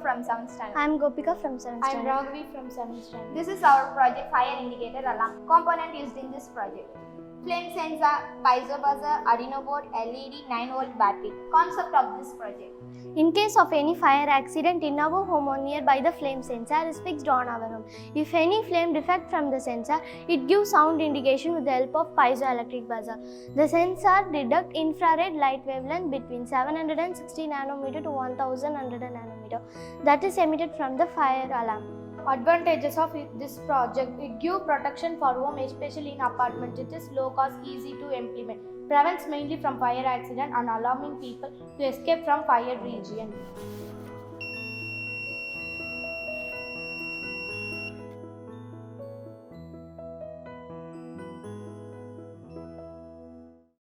from 7th standard. I am Gopika from 7th I am standard. Raghavi from 7th standard. This is our project fire indicator alarm. Component used in this project: flame sensor, piezo buzzer, Arduino board, LED, 9-volt battery. Concept of this project: In case of any fire accident in our home or nearby, the flame sensor is fixed on our home. If any flame defect from the sensor, it gives sound indication with the help of piezoelectric buzzer. The sensor detects infrared light wavelength between 760 nanometer to 1100 nanometer that is emitted from the fire alarm. Advantages of this project: it gives protection for home, especially in apartments. It is low cost, easy to implement, prevents mainly from fire accident and allowing people to escape from fire region.